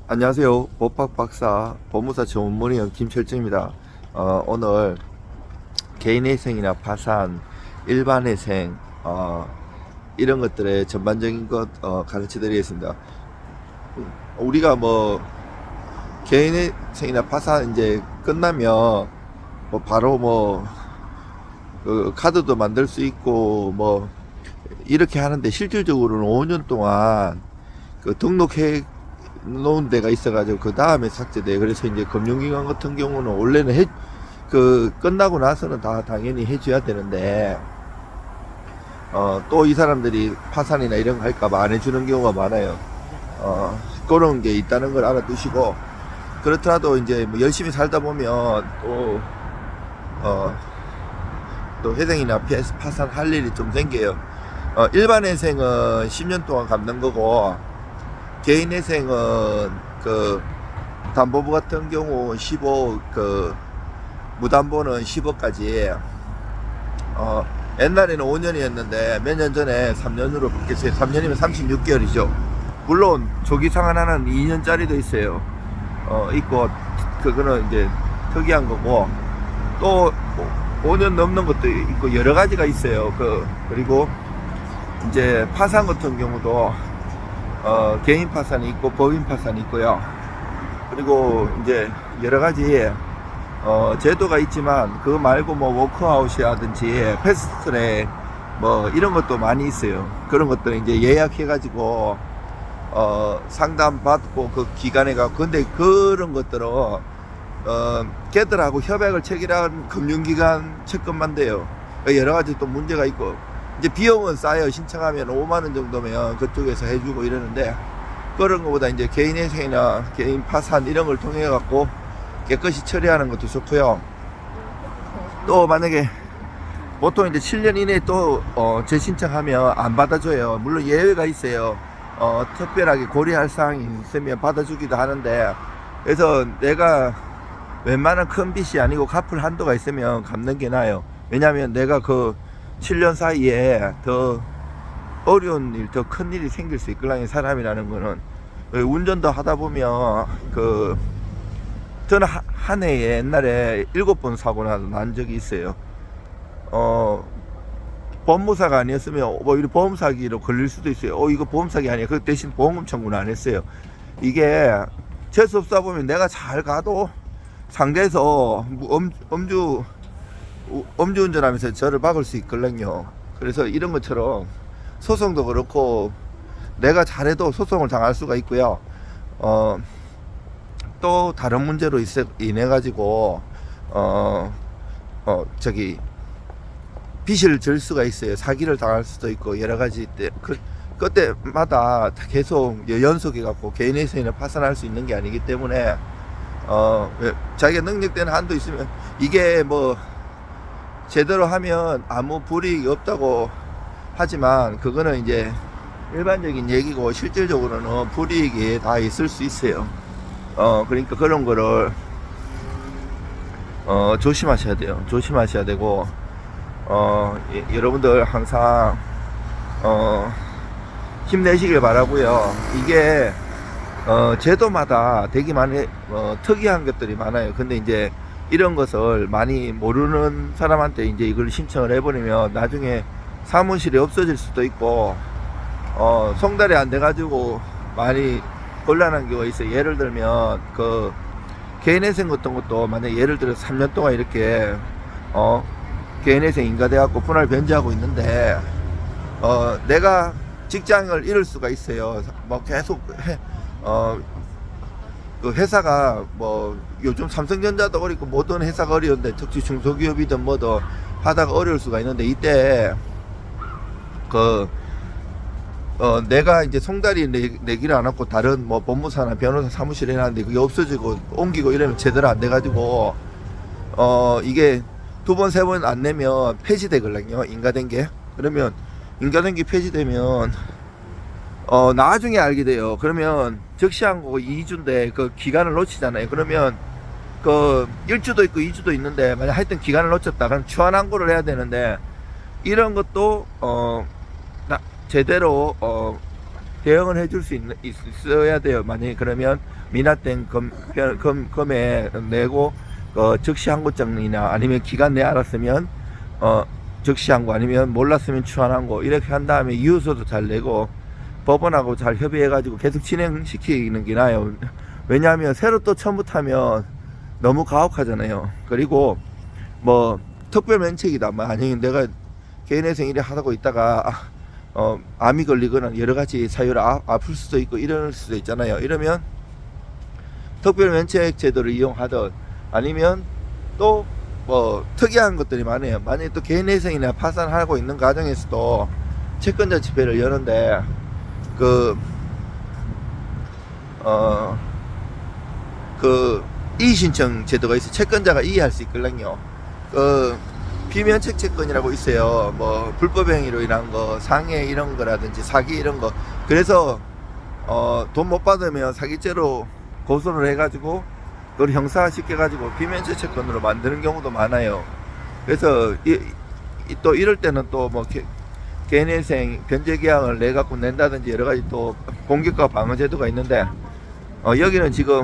안녕하세요. 법학박사 법무사 전문의원 김철중입니다. 오늘 개인회생이나 파산, 일반회생 이런 것들의 전반적인 것 가르쳐 드리겠습니다. 우리가 뭐 개인회생이나 파산 이제 끝나면 뭐 바로 그 카드도 만들 수 있고 뭐 이렇게 하는데, 실질적으로는 5년 동안 그 등록해 놓은 데가 있어가지고 그 다음에 삭제돼. 그래서 이제 금융기관 같은 경우는 원래는 끝나고 나서는 다 당연히 해줘야 되는데, 또 이 사람들이 파산이나 이런 거 할까봐 안 해주는 경우가 많아요. 그런 게 있다는 걸 알아두시고, 그렇더라도 이제 뭐 열심히 살다 보면 또 회생이나 파산 할 일이 좀 생겨요. 일반 회생은 10년 동안 갚는 거고, 개인 회생은 그 담보부 같은 경우 15, 무담보는 10억까지. 옛날에는 5년이었는데 몇 년 전에 3년으로 바뀌었어요. 3년이면 36개월이죠. 물론 조기 상환하는 2년짜리도 있어요. 있고, 그거는 이제 특이한 거고, 또 5년 넘는 것도 있고 여러 가지가 있어요. 그리고 이제 파산 같은 경우도 개인 파산이 있고 법인 파산이 있고요. 그리고 이제 여러 가지 제도가 있지만, 그거 말고 뭐 워크아웃이라든지 패스트트랙 뭐 이런 것도 많이 있어요. 그런 것들은 이제 예약해 가지고 상담 받고 그 기간에 가고. 근데 그런 것들은 걔들하고 협약을 체결한 금융기관 채권만 돼요. 여러 가지 또 문제가 있고, 이제 비용은 싸요. 신청하면 5만원 정도면 그쪽에서 해주고 이러는데, 그런 것보다 이제 개인 회생이나 개인 파산 이런 걸 통해 갖고 깨끗이 처리하는 것도 좋고요. 또 만약에 보통 이제 7년 이내에 또 재신청하면 안 받아줘요. 물론 예외가 있어요. 특별하게 고려할 사항이 있으면 받아주기도 하는데, 그래서 내가 웬만한 큰 빚이 아니고 갚을 한도가 있으면 갚는 게 나아요. 왜냐하면 내가 그 7년 사이에 더 어려운 일, 더 큰 일이 생길 수 있거든요. 사람이라는 거는 운전도 하다 보면 저는 한 해에 옛날에 7번 사고나 난 적이 있어요. 법무사가 아니었으면 뭐 이런 보험 사기로 걸릴 수도 있어요. 이거 보험 사기 아니야. 그 대신 보험금 청구는 안 했어요. 이게 재수 없다 보면 내가 잘 가도 상대에서 음주운전하면서 저를 막을 수 있거든요. 그래서 이런 것처럼 소송도 그렇고, 내가 잘해도 소송을 당할 수가 있고요. 또 다른 문제로 인해 가지고 빚을 질 수가 있어요. 사기를 당할 수도 있고 여러 가지 때 그때마다 계속 연속해 갖고 개인회생이나 파산할 수 있는 게 아니기 때문에 자기가 능력되는 한도 있으면, 이게 뭐 제대로 하면 아무 불이익이 없다고 하지만 그거는 이제 일반적인 얘기고, 실질적으로는 불이익이 다 있을 수 있어요. 그러니까 그런 거를 조심하셔야 돼요. 조심하셔야 되고, 여러분들 항상 힘내시길 바라고요. 이게 제도마다 되게 많이 특이한 것들이 많아요. 근데 이제 이런 것을 많이 모르는 사람한테 이제 이걸 신청을 해버리면 나중에 사무실이 없어질 수도 있고, 송달이 안 돼가지고 많이 곤란한 경우가 있어요. 예를 들면 그 개인회생 같은 것도, 만약 예를 들어서 3년 동안 이렇게 개인회생 인가돼갖고 분할 변제하고 있는데, 내가 직장을 잃을 수가 있어요. 뭐 계속 그 회사가 뭐 요즘 삼성전자도 어렵고 모든 회사가 어려운데, 특히 중소기업이든 뭐든 하다가 어려울 수가 있는데, 이때 내가 이제 송달이 내기를 안 하고 다른 뭐 법무사나 변호사 사무실에 해놨는데 그게 없어지고 옮기고 이러면 제대로 안 돼가지고 이게 2번 3번 안 내면 폐지되거든요. 인가된 게. 그러면 인가된 게 폐지되면 나중에 알게 돼요. 그러면 적시한 거 2주인데 그 기간을 놓치잖아요. 그러면 그 1주도 있고 2주도 있는데, 만약 하여튼 기간을 놓쳤다 그럼 추한항고를 해야 되는데, 이런 것도 제대로 대응을 해줄 수 있어야 돼요. 만약에 그러면 미납된 금액 내고 즉시 항고장이나 아니면 기간 내에 알았으면 즉시 항고 아니면 몰랐으면 추한 항고 이렇게 한 다음에 이유서도 잘 내고 법원하고 잘 협의해가지고 계속 진행시키는 게 나아요. 왜냐하면 새로 또 처음부터 하면 너무 가혹하잖아요. 그리고 뭐 특별 면책이다. 만약에 내가 개인회생 일을 하고 있다가 암이 걸리거나 여러 가지 사유로 아플 수도 있고 이럴 수도 있잖아요. 이러면 특별 면책 제도를 이용하든 아니면 또 뭐 특이한 것들이 많아요. 만약에 또 개인회생이나 파산하고 있는 과정에서도 채권자 집회를 여는데 이의신청 제도가 있어요. 채권자가 이의할 수 있거든요. 비면책 채권이라고 있어요. 뭐 불법 행위로 인한 거, 상해 이런 거라든지 사기 이런 거. 그래서 돈 못 받으면 사기죄로 고소를 해가지고 그걸 형사화 시켜가지고 비면책 채권으로 만드는 경우도 많아요. 그래서 또 이럴 때는 또 뭐 개인회생 변제계약을 내 갖고 낸다든지 여러 가지 또 공격과 방어 제도가 있는데 여기는 지금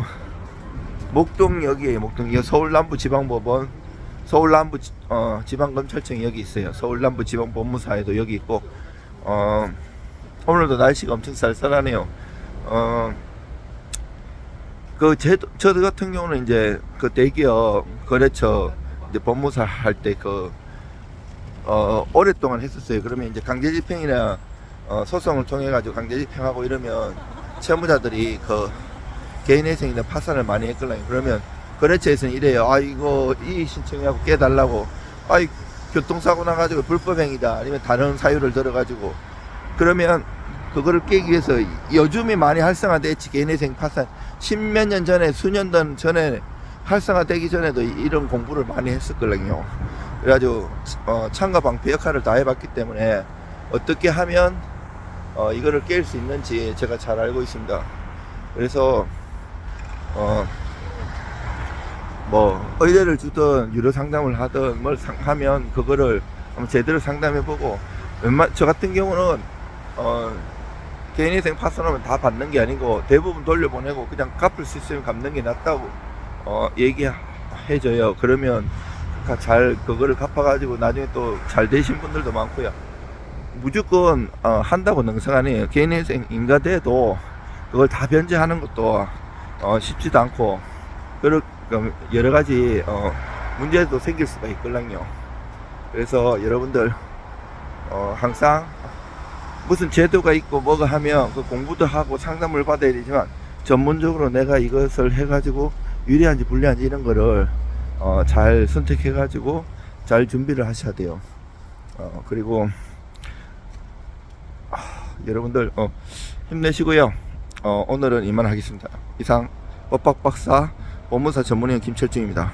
목동역이에요. 목동 서울남부지방법원, 서울남부 지방검찰청이 여기 있어요. 서울남부 지방법무사에도 여기 있고 오늘도 날씨가 엄청 쌀쌀하네요. 저 같은 경우는 이제 대기업 거래처 이제 법무사 할 때 오랫동안 했었어요. 그러면 이제 강제집행이나 소송을 통해 가지고 강제집행하고 이러면 채무자들이 개인회생이나 파산을 많이 했거든요. 그러면 거래처에서는 이래요. 이거 이의 신청하고 깨달라고. 교통사고 나가지고 불법행위다. 아니면 다른 사유를 들어가지고. 그러면 그거를 깨기 위해서 요즘이 많이 활성화됐지. 개인회생 파산 10몇 년 전에 수년 전에 활성화되기 전에도 이런 공부를 많이 했었거든요. 그래가지고 창과 방패 역할을 다 해봤기 때문에 어떻게 하면 이거를 깰 수 있는지 제가 잘 알고 있습니다. 그래서 뭐 의뢰를 주든 유료 상담을 하든 뭘 하면 그거를 한번 제대로 상담해보고 저 같은 경우는 개인회생 파산하면 다 받는 게 아니고 대부분 돌려보내고 그냥 갚을 수 있으면 갚는 게 낫다고 얘기해줘요. 그러면 잘 그거를 갚아가지고 나중에 또 잘 되신 분들도 많고요. 무조건 한다고 능성하네요. 개인회생 인가돼도 그걸 다 변제하는 것도 쉽지도 않고 여러 가지 문제도 생길 수가 있거든요. 그래서 여러분들 항상 무슨 제도가 있고 뭐가 하면 그 공부도 하고 상담을 받아야 되지만 전문적으로 내가 이것을 해가지고 유리한지 불리한지 이런 거를 잘 선택해 가지고 잘 준비를 하셔야 돼요. 그리고 여러분들 힘내시고요. 오늘은 이만 하겠습니다. 이상 법학박사 법무사 전문의원 김철중입니다.